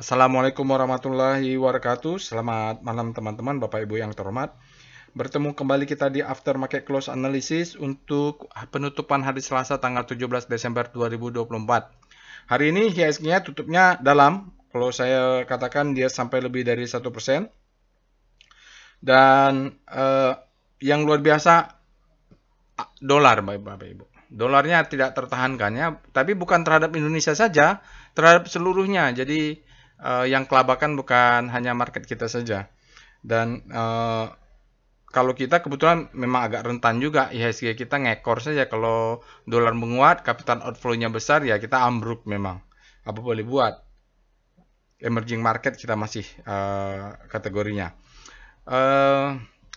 Assalamualaikum warahmatullahi wabarakatuh. Selamat malam teman-teman, Bapak Ibu yang terhormat. Bertemu kembali kita di After Market Close Analysis untuk penutupan hari Selasa tanggal 17 Desember 2024. Hari ini IHSG-nya tutupnya dalam. Kalau saya katakan dia sampai lebih dari 1%. Dan yang luar biasa dolar, Bapak Ibu. Dolarnya tidak tertahankan ya, tapi bukan terhadap Indonesia saja, terhadap seluruhnya. Jadi yang kelabakan bukan hanya market kita saja. Dan kalau kita kebetulan memang agak rentan juga, IHSG kita ngekor saja. Kalau dolar menguat, capital outflow-nya besar, ya kita ambruk memang. Apa boleh buat? Emerging market kita masih kategorinya.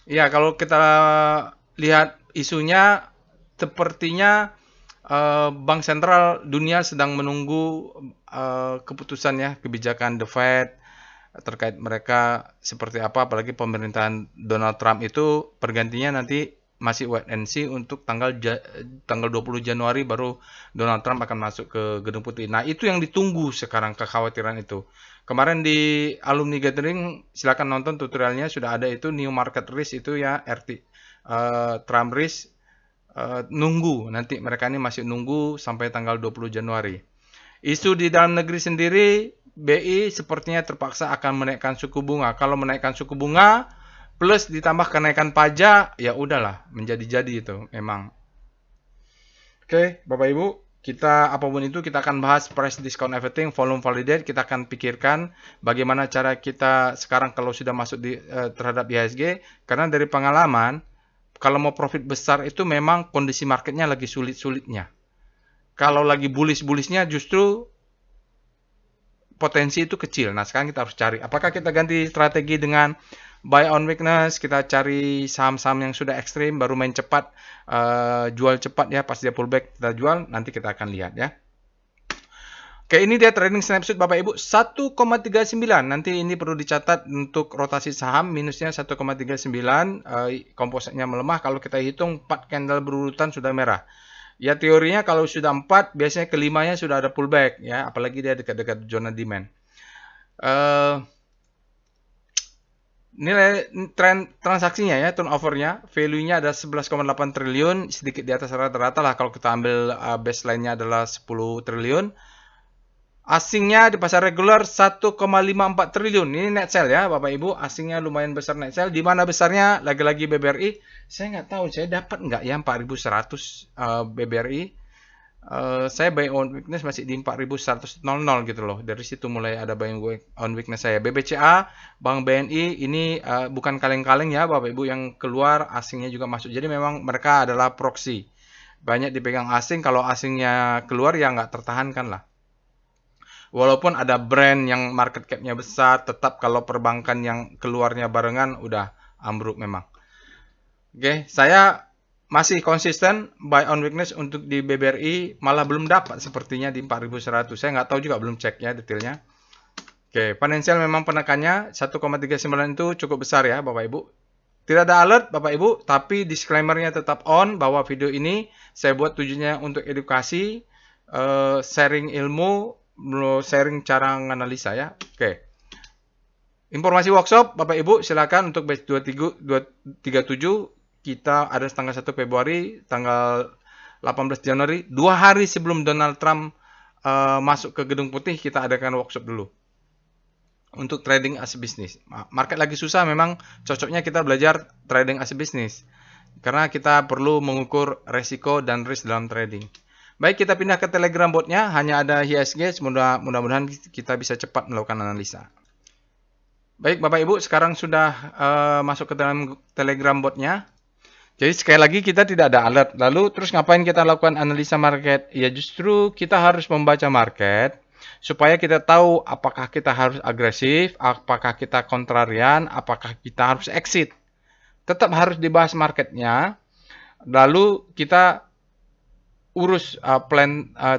Ya, kalau kita lihat isunya, sepertinya Bank Sentral Dunia sedang menunggu keputusan ya, kebijakan The Fed terkait mereka seperti apa, apalagi pemerintahan Donald Trump itu pergantinya nanti masih wait and see untuk tanggal 20 Januari baru Donald Trump akan masuk ke Gedung Putih. Nah, itu yang ditunggu sekarang, kekhawatiran itu. Kemarin di Alumni Gathering, silakan nonton tutorialnya, sudah ada itu New Market Risk itu ya, Trump Risk. Nunggu, nanti mereka ini masih nunggu sampai tanggal 20 Januari. Isu di dalam negeri sendiri, BI sepertinya terpaksa akan menaikkan suku bunga. Kalau menaikkan suku bunga plus ditambah kenaikan pajak, ya udahlah, menjadi-jadi itu memang. Oke, Bapak Ibu, kita apapun itu kita akan bahas price discount everything, volume validate, kita akan pikirkan bagaimana cara kita sekarang kalau sudah masuk terhadap IHSG, karena dari pengalaman kalau mau profit besar itu memang kondisi marketnya lagi sulit-sulitnya. Kalau lagi bullish-bullishnya justru potensi itu kecil. Nah, sekarang kita harus cari. Apakah kita ganti strategi dengan buy on weakness, kita cari saham-saham yang sudah ekstrim, baru main cepat, jual cepat ya, pas dia pullback kita jual, nanti kita akan lihat ya. Oke, ini dia trading snapshot Bapak Ibu, 1,39. Nanti ini perlu dicatat untuk rotasi saham, minusnya 1,39, kompositnya melemah. Kalau kita hitung 4 candle berurutan sudah merah. Ya teorinya kalau sudah 4, biasanya kelimanya sudah ada pullback ya, apalagi dia dekat-dekat zona demand. Nilai tren transaksinya ya, turnovernya, value-nya ada 11,8 triliun, sedikit di atas rata-rata lah kalau kita ambil baseline-nya adalah 10 triliun. Asingnya di pasar regular 1,54 triliun. Ini net sell ya Bapak Ibu. Asingnya lumayan besar net sell. Di mana besarnya? Lagi-lagi BBRI. Saya nggak tahu saya dapat nggak ya 4.100 BBRI. Saya buy on weakness masih di 4.100 gitu loh. Dari situ mulai ada buy on weakness saya. BBCA, Bank BNI ini bukan kaleng-kaleng ya Bapak Ibu, yang keluar asingnya juga masuk. Jadi memang mereka adalah proxy. Banyak dipegang asing. Kalau asingnya keluar ya nggak tertahankan lah. Walaupun ada brand yang market cap-nya besar, tetap kalau perbankan yang keluarnya barengan udah ambruk memang. Oke, saya masih konsisten buy on weakness untuk di BBRI, malah belum dapat sepertinya di 4.100. Saya nggak tahu juga, belum cek ya detailnya. Oke, financial memang penekannya 1,39 itu cukup besar ya Bapak Ibu. Tidak ada alert Bapak Ibu, tapi disclaimer-nya tetap on bahwa video ini saya buat tujuannya untuk edukasi, sharing ilmu, sharing cara menganalisa ya. Oke. Informasi workshop Bapak Ibu silakan untuk batch 237 kita ada tanggal 1 Februari, tanggal 18 Januari, 2 hari sebelum Donald Trump masuk ke Gedung Putih, kita adakan workshop dulu. Untuk trading as business. Market lagi susah, memang cocoknya kita belajar trading as business. Karena kita perlu mengukur resiko dan risk dalam trading. Baik, kita pindah ke Telegram botnya, hanya ada IHSG, mudah-mudahan kita bisa cepat melakukan analisa. Baik, Bapak Ibu, sekarang sudah masuk ke dalam Telegram botnya. Jadi sekali lagi kita tidak ada alert. Lalu terus ngapain kita lakukan analisa market? Ya justru kita harus membaca market supaya kita tahu apakah kita harus agresif, apakah kita kontrarian, apakah kita harus exit. Tetap harus dibahas marketnya. Lalu kita urus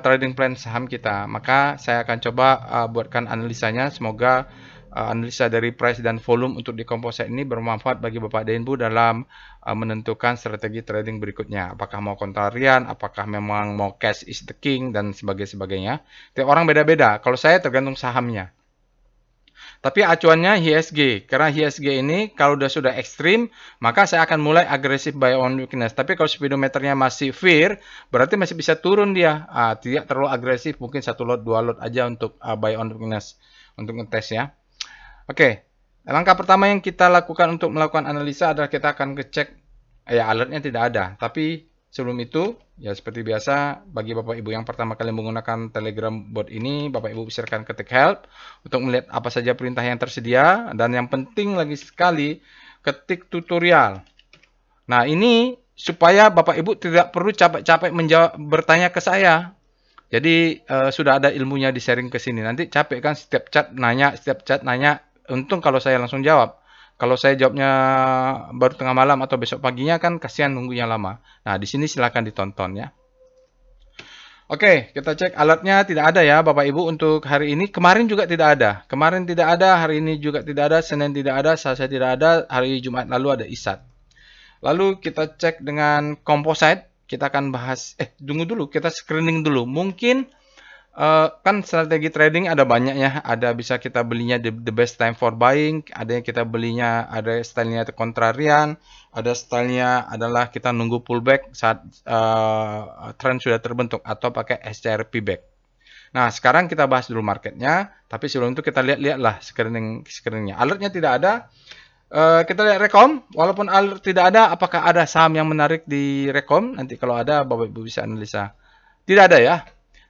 trading plan saham kita. Maka saya akan coba buatkan analisanya. Semoga analisa dari price dan volume untuk di composite ini bermanfaat bagi Bapak dan Ibu dalam menentukan strategi trading berikutnya. Apakah mau kontrarian, apakah memang mau cash is the king, dan sebagainya. Tiap orang beda-beda. Kalau saya tergantung sahamnya. Tapi acuannya HSG, karena HSG ini kalau sudah ekstrim, maka saya akan mulai agresif buy on weakness. Tapi kalau speedometernya masih fair, berarti masih bisa turun dia. Tidak terlalu agresif, mungkin 1 lot, 2 lot aja untuk buy on weakness, untuk ngetes ya. Oke, langkah pertama yang kita lakukan untuk melakukan analisa adalah kita akan ngecek, ya alertnya tidak ada. Tapi sebelum itu, ya seperti biasa, bagi Bapak Ibu yang pertama kali menggunakan Telegram bot ini, Bapak Ibu silakan ketik help untuk melihat apa saja perintah yang tersedia. Dan yang penting lagi sekali, ketik tutorial. Nah, ini supaya Bapak Ibu tidak perlu capek-capek bertanya ke saya. Jadi sudah ada ilmunya di sharing ke sini. Nanti capek kan setiap chat nanya. Untung kalau saya langsung jawab. Kalau saya jawabnya baru tengah malam atau besok paginya kan kasihan nunggunya lama. Nah, di sini silakan ditonton ya. Oke, kita cek alertnya tidak ada ya Bapak Ibu untuk hari ini. Kemarin juga tidak ada. Kemarin tidak ada, hari ini juga tidak ada, Senin tidak ada, Selasa tidak ada, hari Jumat lalu ada Isat. Lalu kita cek dengan composite. Kita akan bahas, tunggu dulu, kita screening dulu. Mungkin kan strategi trading ada banyak ya. Ada bisa kita belinya the best time for buying, ada yang kita belinya, ada stylenya kontrarian, ada stylenya adalah kita nunggu pullback saat trend sudah terbentuk atau pakai SCRP back. Nah, sekarang kita bahas dulu marketnya, tapi sebelum itu kita lihat-lihatlah screeningnya. Alertnya tidak ada. Kita lihat rekom, walaupun alert tidak ada, apakah ada saham yang menarik di rekom? Nanti kalau ada, Bapak Ibu bisa analisa. Tidak ada ya.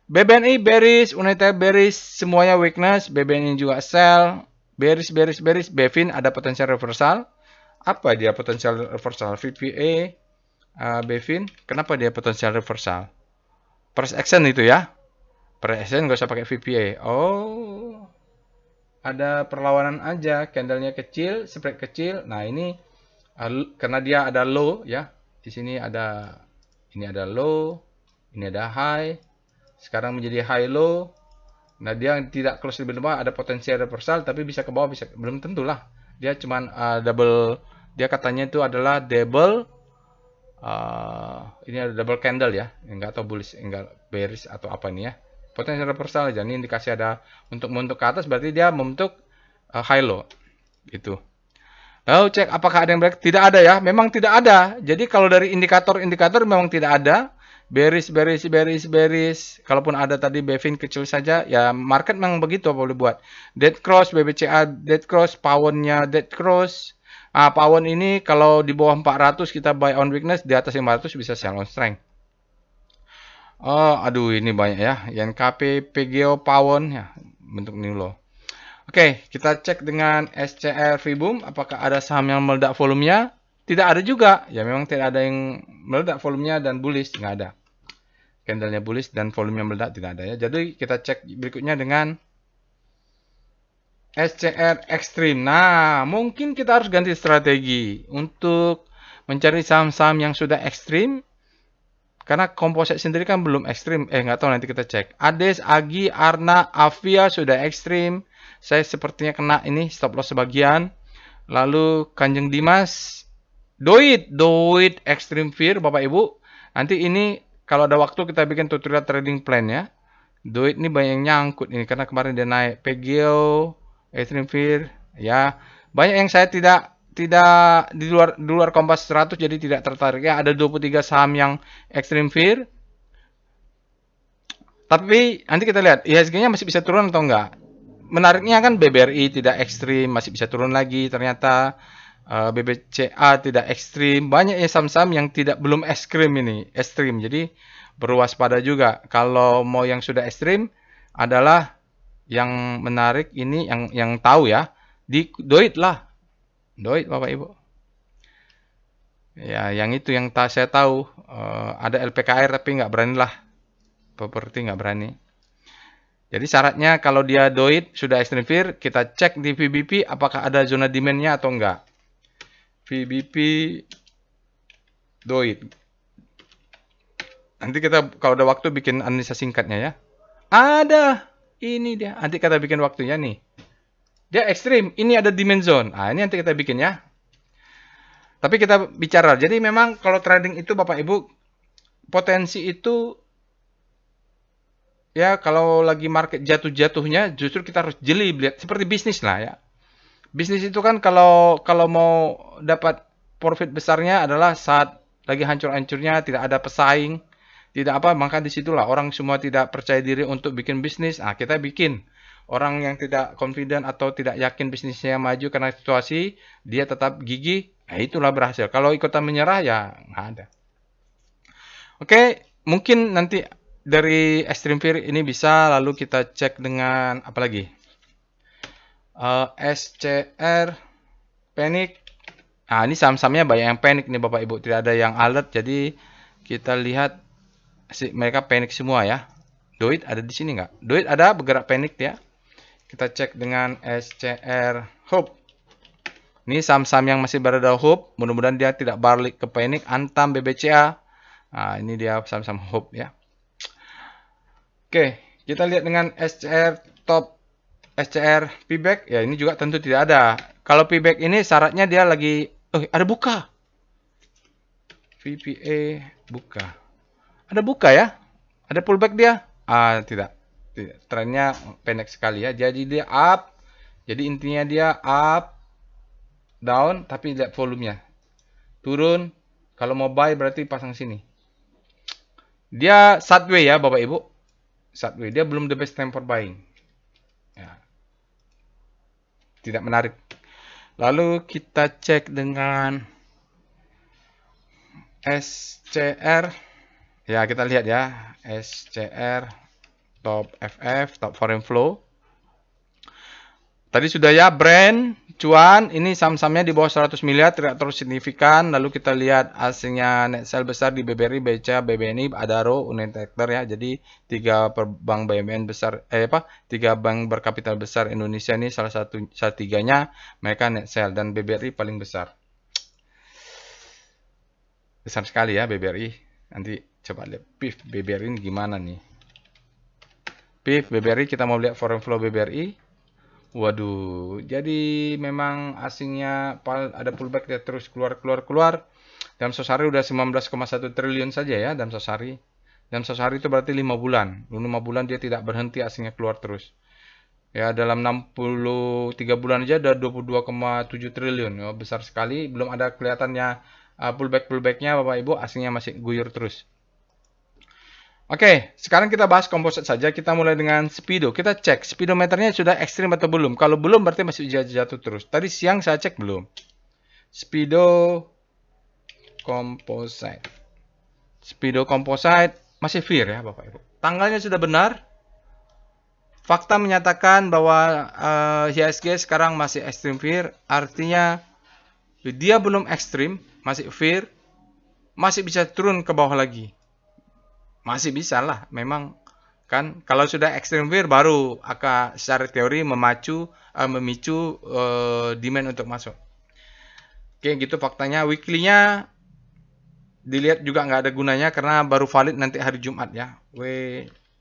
BBNI bearish, United bearish, semuanya weakness. BBNI juga sell, bearish. Bevin ada potensial reversal. Apa dia potensial reversal? VPA, Bevin, kenapa dia potensial reversal? Price action itu ya. Price action nggak usah pakai VPA. Oh, ada perlawanan aja, candlenya kecil, spread kecil. Nah ini karena dia ada low ya. Di sini ada, ini ada low, ini ada high. Sekarang menjadi high low. Nah, dia tidak close lebih lemah, ada potensi reversal, tapi bisa ke bawah, bisa belum tentulah. Dia cuman double, dia katanya itu adalah double, ini ada double candle ya, enggak tahu bullish, enggak bearish atau apa nih ya. Potensi reversal aja, ini indikasi ada untuk ke atas, berarti dia membentuk high low, gitu. Lalu cek apakah ada yang break? Tidak ada ya, memang tidak ada. Jadi kalau dari indikator-indikator memang tidak ada. Bearish. Kalaupun ada tadi Bevin kecil saja, ya market memang begitu boleh buat. Dead cross, BBCA dead cross, Pawon-nya dead cross. Pawon ini kalau di bawah 400 kita buy on weakness, di atas 500 bisa sell on strength. Oh, aduh ini banyak ya. YNKP, PGO, Pawon ya, bentuk new low. Oke, kita cek dengan SCR Vibum, apakah ada saham yang meledak volumenya? Tidak ada juga. Ya memang tidak ada yang meledak volumenya dan bullish, nggak ada. Candlenya bullish dan volumenya meledak tidak ada ya. Jadi kita cek berikutnya dengan SCR Extreme. Nah, mungkin kita harus ganti strategi untuk mencari saham-saham yang sudah ekstrim. Karena komposit sendiri kan belum ekstrim. Nggak tahu, nanti kita cek. Ades, Agi, Arna, Avia sudah ekstrim. Saya sepertinya kena ini stop loss sebagian. Lalu Kanjeng Dimas, Doit Extreme Fear Bapak Ibu. Nanti ini kalau ada waktu kita bikin tutorial trading plan ya. Doit ini banyak yang nyangkut ini karena kemarin dia naik. PGO, Extreme Fear, ya. Banyak yang saya tidak di luar Kompas 100 jadi tidak tertarik ya. Ada 23 saham yang Extreme Fear. Tapi nanti kita lihat IHSG-nya masih bisa turun atau enggak. Menariknya kan BBRI tidak ekstrim, masih bisa turun lagi ternyata. BBCA tidak ekstrim, banyak ya saham-saham yang belum ekstrim ini, ekstrim. Jadi berwaspada juga. Kalau mau yang sudah ekstrim adalah yang menarik ini yang tahu ya, di Doit lah. Doit Bapak Ibu. Ya, yang itu yang saya tahu, ada LPKR tapi nggak berani lah. Properti nggak berani. Jadi syaratnya kalau dia Doit sudah extreme fear, kita cek di VBP apakah ada zona demand-nya atau enggak. VBP Doit. Nanti kita kalau ada waktu bikin analisa singkatnya ya. Ada. Ini dia. Nanti kita bikin waktunya nih. Dia ekstrim. Ini ada demand zone. Ini nanti kita bikin ya. Tapi kita bicara. Jadi memang kalau trading itu Bapak Ibu, potensi itu ya kalau lagi market jatuh-jatuhnya justru kita harus jeli lihat seperti bisnis lah ya. Bisnis itu kan kalau mau dapat profit besarnya adalah saat lagi hancur-hancurnya, tidak ada pesaing, tidak apa, maka disitulah orang semua tidak percaya diri untuk bikin bisnis. Nah, kita bikin. Orang yang tidak confident atau tidak yakin bisnisnya maju karena situasi, dia tetap gigih, nah itulah berhasil. Kalau ikutan menyerah, ya nggak ada. Oke, mungkin nanti dari Extreme Fear ini bisa, lalu kita cek dengan apa lagi? SCR, Panic. Nah, ini saham-sahamnya banyak yang panic nih Bapak Ibu, tidak ada yang alert. Jadi kita lihat mereka panic semua ya. Doit ada di sini nggak? Doit ada bergerak panic ya. Kita cek dengan SCR Hope. Ini saham-saham yang masih berada Hope, mudah-mudahan dia tidak balik ke panic. Antam, BBCA. Nah, ini dia saham-saham Hope ya. Oke, kita lihat dengan SCR Top, SCR Payback. Ya, ini juga tentu tidak ada. Kalau Payback ini syaratnya dia lagi ada buka. VPA buka. Ada buka ya? Ada pullback dia? Tidak. Tidak. Trennya pendek sekali ya. Jadi dia up. Jadi intinya dia up, down, tapi lihat volumenya. Turun. Kalau mau buy berarti pasang sini. Dia sideways ya Bapak Ibu. Sideways. Dia belum the best time for buying. Ya. Tidak menarik. Lalu kita cek dengan SCR. Ya, kita lihat ya. SCR Top FF, Top Foreign Flow. Tadi sudah ya, brand, cuan, ini saham-sahamnya di bawah 100 miliar, tidak terlalu signifikan. Lalu kita lihat hasilnya net sale besar di BBRI, BCA, BBNI, Adaro, Unitector ya. Jadi 3 bank BUMN besar, 3 bank berkapital besar Indonesia ini salah tiganya mereka net sale, dan BBRI paling besar. Besar sekali ya BBRI. Nanti coba lihat PIF BBRI ini gimana nih. PIF BBRI, kita mau lihat foreign flow BBRI. Waduh, jadi memang asingnya ada pullback, dia terus keluar. Dalam sehari udah 19,1 triliun saja ya dalam sehari. Dalam sehari itu berarti 5 bulan. 5 bulan dia tidak berhenti asingnya keluar terus. Ya, dalam 63 bulan aja ada 22,7 triliun. Ya, besar sekali. Belum ada kelihatannya pullback-pullbacknya Bapak Ibu, asingnya masih guyur terus. Oke, sekarang kita bahas komposit saja. Kita mulai dengan speedo. Kita cek speedometernya sudah ekstrim atau belum. Kalau belum berarti masih jatuh terus. Tadi siang saya cek belum. Speedo composite. Speedo composite masih fair ya Bapak Ibu. Tanggalnya sudah benar. Fakta menyatakan bahwa IHSG sekarang masih ekstrim fair. Artinya dia belum ekstrim, masih fair. Masih bisa turun ke bawah lagi. Masih bisa lah, memang kan kalau sudah extreme fear baru akan secara teori memicu demand untuk masuk. Oke, gitu faktanya. Weekly-nya dilihat juga nggak ada gunanya karena baru valid nanti hari Jumat ya.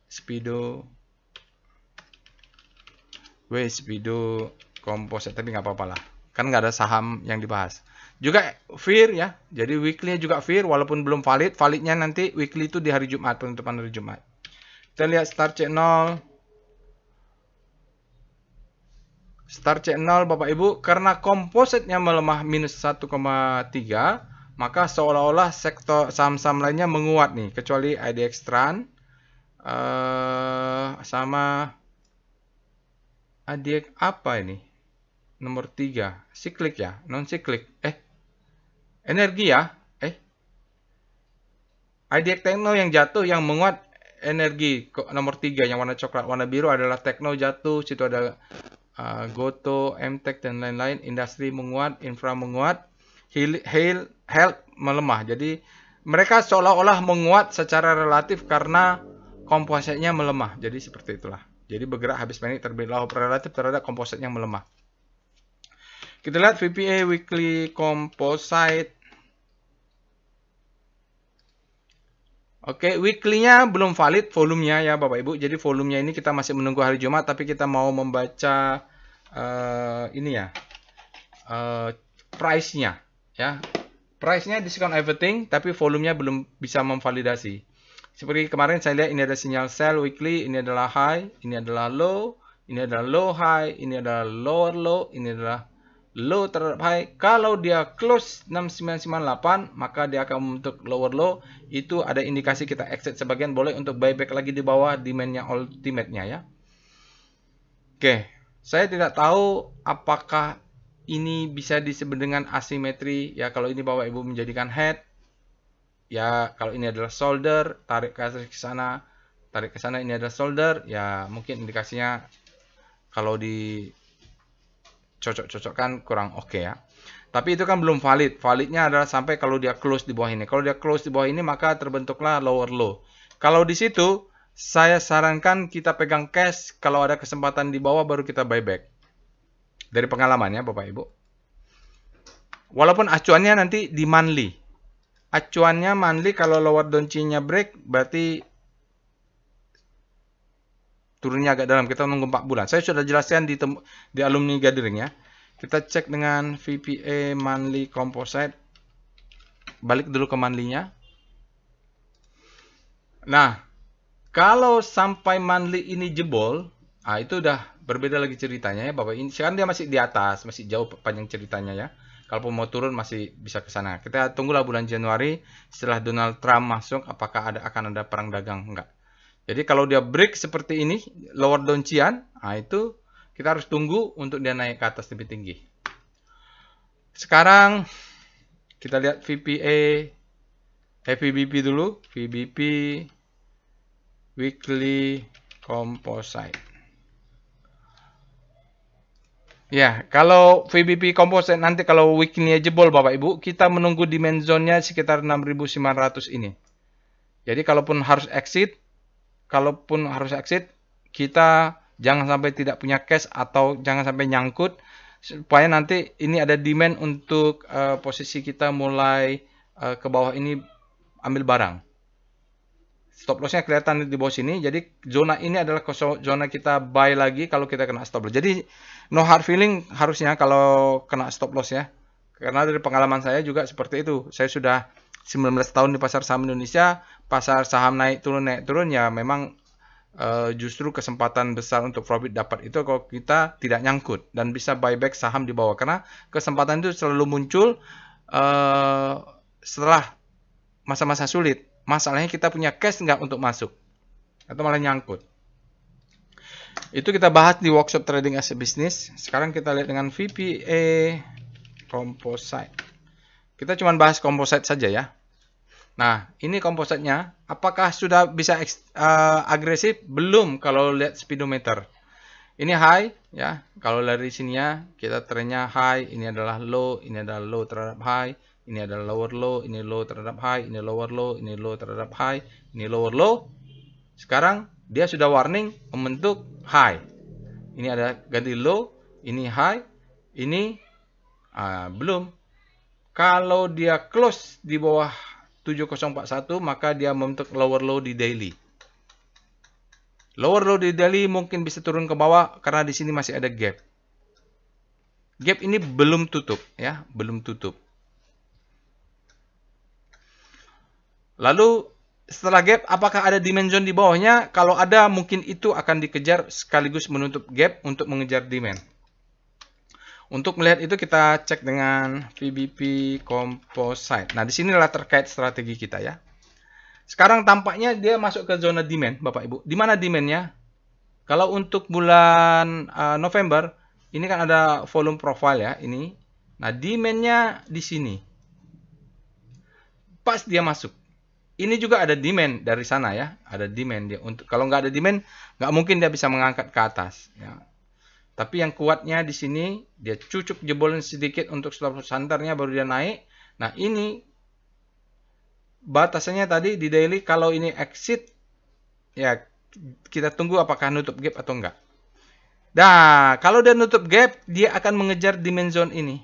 Speedo composite, tapi nggak apa-apa lah. Kan nggak ada saham yang dibahas. Juga fair ya, jadi weekly juga fair walaupun belum valid. Validnya nanti weekly itu di hari Jumat, penutupan hari Jumat. Kita lihat Star C0. Star C0 Bapak Ibu, karena kompositnya melemah minus 1,3, maka seolah-olah sektor saham-saham lainnya menguat nih, kecuali IDX Trans sama IDX apa ini? Nomor 3, siklik ya, non siklik. Energi ya. IDX Tekno yang jatuh, yang menguat energi. Nomor 3 yang warna coklat, warna biru adalah Tekno jatuh. Situ ada Goto, MTech dan lain-lain. Industri menguat, infra menguat, health melemah. Jadi mereka seolah-olah menguat secara relatif karena kompositnya melemah. Jadi seperti itulah. Jadi bergerak habis panik terbit relatif terhadap komposit yang melemah. Kita lihat VPA Weekly Composite. Oke, weekly-nya belum valid volumenya ya Bapak Ibu. Jadi volumenya ini kita masih menunggu hari Jumat, tapi kita mau membaca ini ya, price-nya ya. Price-nya discount everything, tapi volumenya belum bisa memvalidasi. Seperti kemarin saya lihat ini ada sinyal sell weekly, ini adalah high, ini adalah low, ini adalah low high, ini adalah lower low, ini adalah low terhadap high. Kalau dia close 6998, maka dia akan membentuk lower low. Itu ada indikasi kita exit sebagian, boleh untuk buyback lagi di bawah demand-nya ultimate-nya ya. Oke, saya tidak tahu apakah ini bisa disebut dengan asimetri. Ya, kalau ini Bapak Ibu menjadikan head, ya kalau ini adalah shoulder, tarik ke sana, tarik ke sana, ini adalah shoulder, ya mungkin indikasinya kalau dicocok-cocokkan kurang oke ya. Tapi itu kan belum valid. Validnya adalah sampai kalau dia close di bawah ini. Kalau dia close di bawah ini, maka terbentuklah lower low. Kalau di situ, saya sarankan kita pegang cash. Kalau ada kesempatan di bawah, baru kita buyback. Dari pengalaman ya, Bapak Ibu. Walaupun acuannya nanti di monthly. Acuannya monthly kalau lower downtrend-nya break, berarti turunnya agak dalam. Kita nunggu 4 bulan. Saya sudah jelaskan di alumni gathering ya. Kita cek dengan VPA monthly composite. Balik dulu ke monthly-nya. Nah, kalau sampai monthly ini jebol, itu udah berbeda lagi ceritanya ya Bapak. Ini sekarang dia masih di atas, masih jauh panjang ceritanya ya. Kalau mau turun masih bisa ke sana. Kita tunggulah bulan Januari setelah Donald Trump masuk, apakah akan ada perang dagang enggak. Jadi kalau dia break seperti ini, lower downtrend, itu kita harus tunggu untuk dia naik ke atas lebih tinggi. Sekarang kita lihat VPA, VBP dulu, VBP weekly composite. Ya, kalau VBP composite nanti kalau weekly-nya jebol Bapak Ibu, kita menunggu demand zone-nya sekitar 6.900 ini. Jadi kalaupun harus exit, kita jangan sampai tidak punya cash atau jangan sampai nyangkut supaya nanti ini ada demand untuk posisi kita mulai ke bawah ini ambil barang. Stop loss-nya kelihatan di bawah sini. Jadi zona ini adalah zona kita buy lagi kalau kita kena stop loss. Jadi no hard feeling harusnya kalau kena stop loss ya. Karena dari pengalaman saya juga seperti itu. Saya sudah 19 tahun di pasar saham Indonesia. Pasar saham naik turun ya memang justru kesempatan besar untuk profit dapat itu kalau kita tidak nyangkut dan bisa buyback saham di bawah. Karena kesempatan itu selalu muncul setelah masa-masa sulit. Masalahnya kita punya cash nggak untuk masuk atau malah nyangkut. Itu kita bahas di workshop trading as a business. Sekarang kita lihat dengan VPA composite. Kita cuma bahas composite saja ya. Nah, ini composite-nya. Apakah sudah bisa agresif? Belum kalau lihat speedometer. Ini high ya. Kalau dari sininya kita trennya high, ini adalah low, ini adalah low terhadap high. Ini adalah lower low, ini low terhadap high, ini lower low, ini low terhadap high, ini lower low. Sekarang dia sudah warning membentuk high. Ini ada ganti low, ini high, ini belum. Kalau dia close di bawah 7041, maka dia membentuk lower low di daily. Lower low di daily mungkin bisa turun ke bawah karena di sini masih ada gap. Gap ini belum tutup ya, belum tutup. Lalu setelah gap, apakah ada demand zone di bawahnya? Kalau ada, mungkin itu akan dikejar sekaligus menutup gap untuk mengejar demand. Untuk melihat itu kita cek dengan VBP composite. Nah, di sinilah terkait strategi kita ya. Sekarang tampaknya dia masuk ke zona demand, Bapak Ibu. Di mana demand-nya? Kalau untuk bulan November, ini kan ada volume profile ya, ini. Nah, demand-nya di sini. Pas dia masuk. Ini juga ada demand dari sana ya, ada demand dia. Untuk kalau nggak ada demand, nggak mungkin dia bisa mengangkat ke atas. Ya. Tapi yang kuatnya di sini dia cucuk jebolin sedikit untuk stop loss hunternya baru dia naik. Nah ini batasannya tadi di daily kalau ini exit ya kita tunggu apakah nutup gap atau enggak. Nah kalau dia nutup gap dia akan mengejar demand zone ini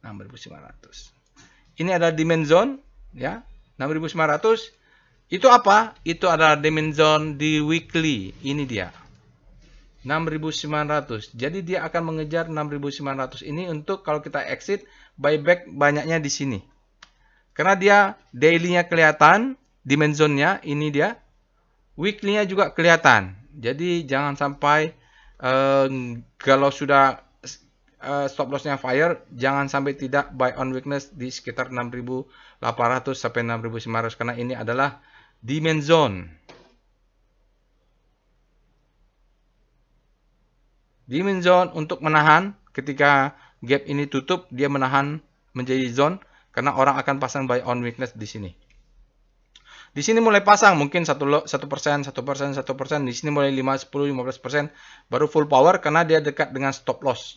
6.900. Ini adalah demand zone ya. 6.900 itu apa? Itu adalah demand zone di weekly. Ini dia. 6.900. Jadi dia akan mengejar 6.900 ini untuk kalau kita exit buyback banyaknya di sini. Karena dia daily-nya kelihatan, demand zone-nya ini dia. Weekly-nya juga kelihatan. Jadi jangan sampai kalau sudah stop lossnya fire, jangan sampai tidak buy on weakness di sekitar 6.800 sampai 6.900 karena ini adalah demand zone. Demand zone untuk menahan ketika gap ini tutup, dia menahan menjadi zone karena orang akan pasang buy on weakness di sini. Di sini mulai pasang mungkin 1%, 1%, 1%, 1%, di sini mulai 5, 10, 15%, baru full power karena dia dekat dengan stop loss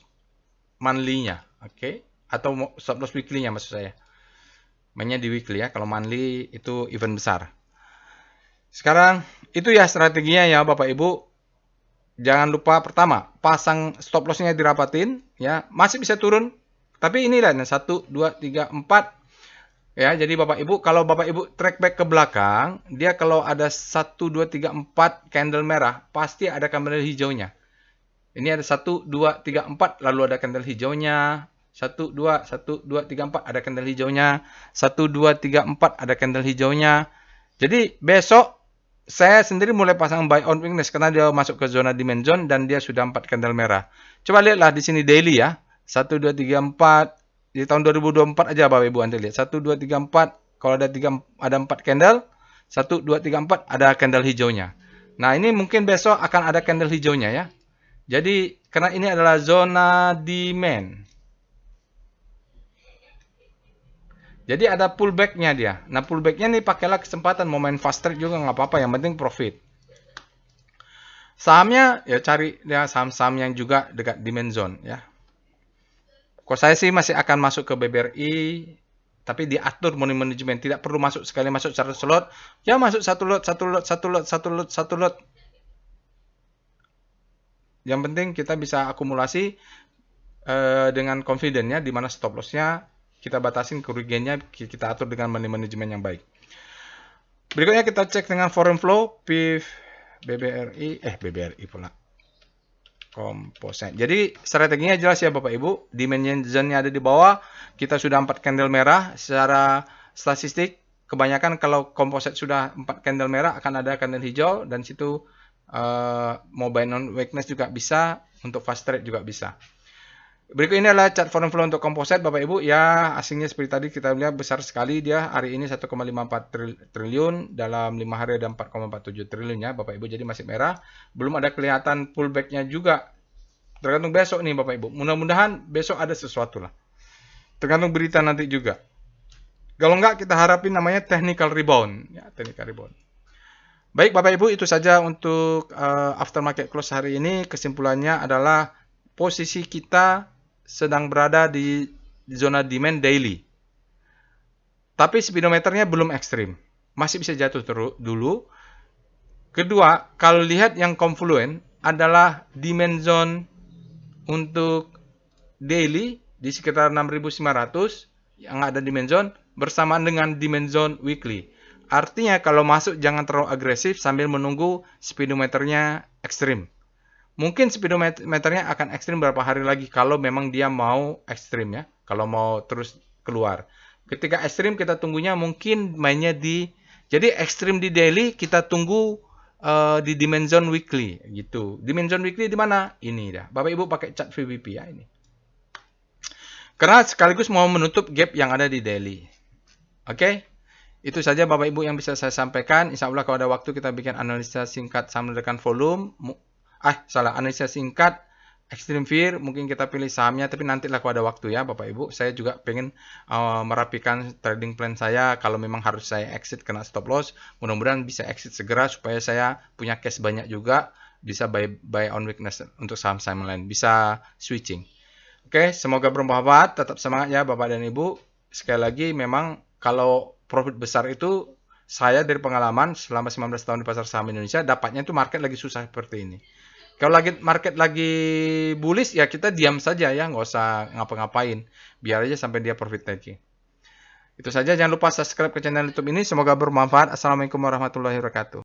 monthly-nya, oke? Atau stop loss weekly-nya maksud saya. Mainnya di weekly ya, kalau monthly itu event besar. Sekarang itu ya strateginya ya Bapak Ibu. Jangan lupa pertama, pasang stop loss-nya dirapatin ya, masih bisa turun. Tapi inilah 1, 2, 3, 4. Ya, jadi Bapak Ibu, kalau Bapak Ibu track back ke belakang, dia kalau ada 1, 2, 3, 4 candle merah, pasti ada candle hijaunya. Ini ada 1, 2, 3, 4, lalu ada candle hijaunya. 1, 2, 1, 2, 3, 4, ada candle hijaunya. 1, 2, 3, 4, ada candle hijaunya. Jadi, besok saya sendiri mulai pasang buy on weakness karena dia masuk ke zona demand zone dan dia sudah 4 candle merah. Coba lihatlah di sini daily ya. 1, 2, 3, 4. Di tahun 2024 aja Bapak Ibu Anda lihat. 1, 2, 3, 4. Kalau ada 4 candle. 1, 2, 3, 4 ada candle hijaunya. Nah ini mungkin besok akan ada candle hijaunya ya. Jadi karena ini adalah zona demand. Jadi ada pullback-nya dia. Nah pullback-nya nih pakailah kesempatan. Mau main fast trade juga nggak apa-apa. Yang penting profit. Sahamnya ya cari ya saham-saham yang juga dekat demand zone ya. Kalau saya sih masih akan masuk ke BBRI, tapi diatur money management, tidak perlu masuk sekali masuk satu slot, ya masuk satu lot. Yang penting kita bisa akumulasi dengan confident ya, di mana stop loss-nya kita batasin, kerugiannya kita atur dengan money management yang baik. Berikutnya kita cek dengan foreign flow, PIF, BBRI pula. Composite. Jadi strateginya jelas ya Bapak Ibu. Demand zone-nya ada di bawah. Kita sudah 4 candle merah. Secara statistik kebanyakan kalau composite sudah 4 candle merah akan ada candle hijau dan situ mau buy on weakness juga bisa, untuk fast trade juga bisa. Berikut ini adalah chart foreign flow untuk composite Bapak Ibu. Ya, asingnya seperti tadi kita lihat besar sekali dia. Hari ini 1,54 triliun, dalam 5 hari ada 4,47 triliun ya Bapak Ibu. Jadi masih merah. Belum ada kelihatan pullback-nya juga. Tergantung besok nih Bapak Ibu. Mudah-mudahan besok ada sesuatu lah. Tergantung berita nanti juga. Kalau enggak kita harapin namanya technical rebound. Ya, technical rebound. Baik Bapak Ibu, itu saja untuk aftermarket close hari ini. Kesimpulannya adalah posisi kita sedang berada di zona demand daily. Tapi speedometernya belum ekstrim. Masih bisa jatuh dulu. Kedua, kalau lihat yang confluent adalah demand zone untuk daily di sekitar 6.900 yang ada demand zone bersamaan dengan demand zone weekly. Artinya kalau masuk jangan terlalu agresif sambil menunggu speedometernya ekstrim. Mungkin speedometernya akan ekstrim beberapa hari lagi kalau memang dia mau ekstrim ya. Kalau mau terus keluar. Ketika ekstrim kita tunggunya mungkin mainnya di... Jadi ekstrim di daily kita tunggu di demand zone weekly gitu. Demand zone weekly di mana? Ini dah. Bapak Ibu pakai chart VWP ya ini. Karena sekaligus mau menutup gap yang ada di daily. Oke? Itu saja Bapak Ibu yang bisa saya sampaikan. Insya Allah kalau ada waktu kita bikin analisa singkat saham ledakan volume. Analisa singkat Extreme Fear, mungkin kita pilih sahamnya, tapi nantilah kalau ada waktu ya Bapak Ibu. Saya juga pengen merapikan trading plan saya. Kalau memang harus saya exit kena stop loss, mudah-mudahan bisa exit segera supaya saya punya cash banyak juga, bisa buy on weakness untuk saham-saham lain, bisa switching. Oke, semoga bermanfaat. Tetap semangat ya Bapak dan Ibu. Sekali lagi, memang kalau profit besar itu saya dari pengalaman selama 19 tahun di pasar saham Indonesia, dapatnya itu market lagi susah seperti ini. Kalau market lagi bullish ya kita diam saja ya, nggak usah ngapa-ngapain. Biar aja sampai dia profit taking. Itu saja, jangan lupa subscribe ke channel YouTube ini. Semoga bermanfaat. Assalamualaikum warahmatullahi wabarakatuh.